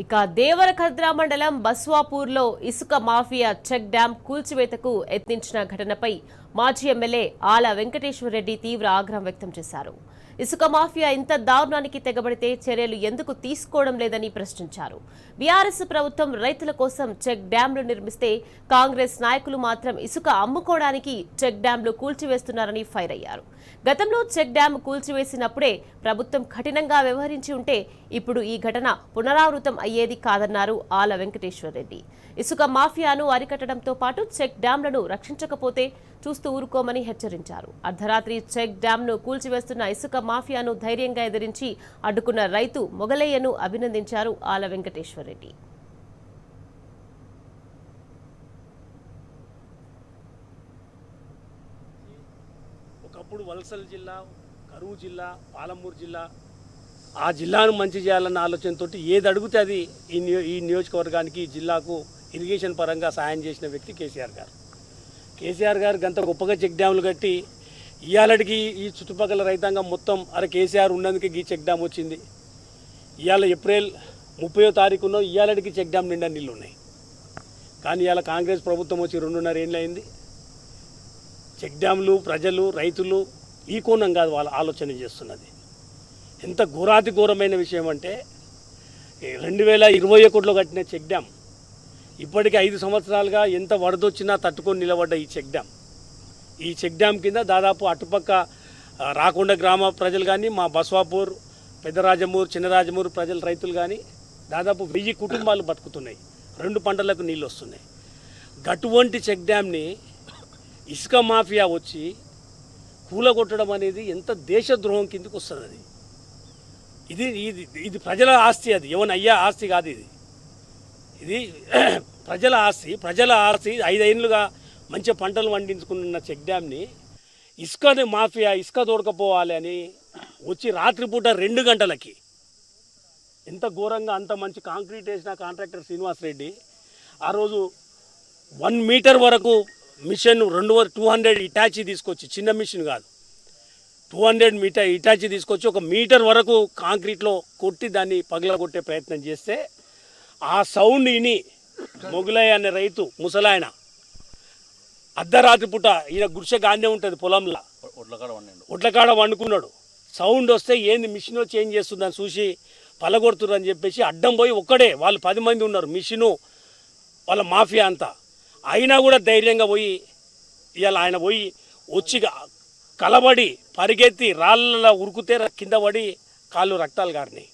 ఇక దేవరకద్ర మండలం బస్వాపూర్లో ఇసుక మాఫియా చెక్ డ్యాం కూల్చివేతకు యత్నించిన ఘటనపై మాజీ ఎమ్మెల్యే ఆల వెంకటేశ్వరరెడ్డి తీవ్ర ఆగ్రహం వ్యక్తం చేశారు. ఇసుక మాఫియా ఇంత దారుణానికి తెగబడితే చర్యలు ఎందుకు తీసుకోవడం లేదని ప్రశ్నించారు. బీఆర్ఎస్ ప్రభుత్వం రైతుల కోసం చెక్ డ్యాంలు నిర్మిస్తే కాంగ్రెస్ నాయకులు మాత్రం ఇసుక అమ్ముకోవడానికి చెక్ డ్యాంలు కూల్చివేస్తున్నారని ఫైర్ అయ్యారు. గతంలో చెక్ డ్యాం కూల్చివేసినప్పుడే ప్రభుత్వం కఠినంగా వ్యవహరించి ఉంటే ఇప్పుడు ఈ ఘటన పునరావృతం అయ్యేది కాదన్నారు ఆల వెంకటేశ్వరరెడ్డి. ఇసుక మాఫియాను అరికట్టడంతో పాటు చెక్ డ్యాంలను రక్షించకపోతే చూస్తూ ఊరుకోమని హెచ్చరించారు. అర్ధరాత్రి చెక్ డ్యాంను కూల్చివేస్తున్న ఇసుక మాఫియాను ధైర్యంగా ఎదిరించి అడ్డుకున్న రైతు మొగలయ్యను అభినందించారు ఆల వెంకటేశ్వరరెడ్డి. ఒకప్పుడు వలసల జిల్లా, కరువు జిల్లా, పాలమూరు జిల్లా, ఆ జిల్లాను మంచి చేయాలన్న ఆలోచనతో ఏది అడిగితే అది ఈ నియోజకవర్గానికి, ఈ జిల్లాకు ఇరిగేషన్ పరంగా సాయం చేసిన వ్యక్తి కేసీఆర్ గారు. కేసీఆర్ గారు గంత గొప్పగా చెక్ డ్యాములు కట్టి ఇవాళకి ఈ చుట్టుపక్కల రైతాంగం మొత్తం అరే కేసీఆర్ ఉన్నందుకే ఈ చెక్ డ్యామ్ వచ్చింది. ఇవాళ ఏప్రిల్ 30వ తారీఖున ఇవాళకి చెక్ డ్యామ్ నిండా నీళ్ళు ఉన్నాయి. కానీ ఇవాళ కాంగ్రెస్ ప్రభుత్వం వచ్చి 2.5 ఏళ్ళు అయింది. చెక్ డ్యాములు ప్రజలు, రైతులు ఈ కోణం కాదు వాళ్ళ ఆలోచన చేస్తున్నది. ఎంత ఘోరాతి ఘోరమైన విషయం అంటే 2021లో కట్టిన చెక్ డ్యామ్ ఇప్పటికీ 5 సంవత్సరాలుగా ఎంత వరదొచ్చినా తట్టుకొని నిలబడ్డ ఈ చెక్ డ్యామ్. ఈ చెక్ డ్యామ్ కింద దాదాపు అటుపక్క రాకొండ గ్రామ ప్రజలు కానీ, మా బస్వాపూర్, పెద్దరాజమూరు, చిన్నరాజమూరు ప్రజలు, రైతులు కానీ దాదాపు 1000 కుటుంబాలు బతుకుతున్నాయి. 2 పంటలకు నీళ్ళు వస్తున్నాయి. అటువంటి చెక్ డ్యామ్ని ఇసుక మాఫియా వచ్చి కూలగొట్టడం అనేది ఎంత దేశద్రోహం కిందకు వస్తుంది. ఇది ఇది ఇది ప్రజల ఆస్తి, అది ఎవనయ్యా ఆస్తి కాదు. ఇది ప్రజల ఆస్తి. 5 ఏళ్ళుగా మంచి పంటలు పండించుకున్న చెక్ డ్యామ్ని ఇసుకని మాఫియా ఇసుక దొరకపోవాలి అని వచ్చి రాత్రిపూట 2 గంటలకి ఎంత ఘోరంగా అంత మంచి కాంక్రీట్ వేసిన కాంట్రాక్టర్ శ్రీనివాసరెడ్డి ఆ రోజు 1 మీటర్ వరకు మిషన్ 200 ఇటాచీ తీసుకొచ్చి, చిన్న మిషన్ కాదు, 200 మీటర్ ఇటాచీ తీసుకొచ్చి 1 మీటర్ వరకు కాంక్రీట్లో కొట్టి దాన్ని పగలగొట్టే ప్రయత్నం చేస్తే ఆ సౌండ్ విని మొగులయ్య అనే రైతు, ముసలాయన, అర్ధరాత్రి పూట ఈయన గుడిసె గాంధీ ఉంటుంది పొలంలో, ఒడ్లకాడ వండుకున్నాడు. సౌండ్ వస్తే ఏంది మిషన్ చేంజ్ చేస్తుందని చూసి పలగొడుతున్నారు అని చెప్పేసి అడ్డం పోయి ఒక్కడే, వాళ్ళు 10 మంది ఉన్నారు, మిషను వాళ్ళ మాఫియా అంతా. అయినా కూడా ధైర్యంగా పోయి ఇవాళ ఆయన పోయి వచ్చి కలబడి పరిగెత్తి రాళ్ళ ఉరుకుతే కింద పడి కాళ్ళు రక్తాలు గారినాయి.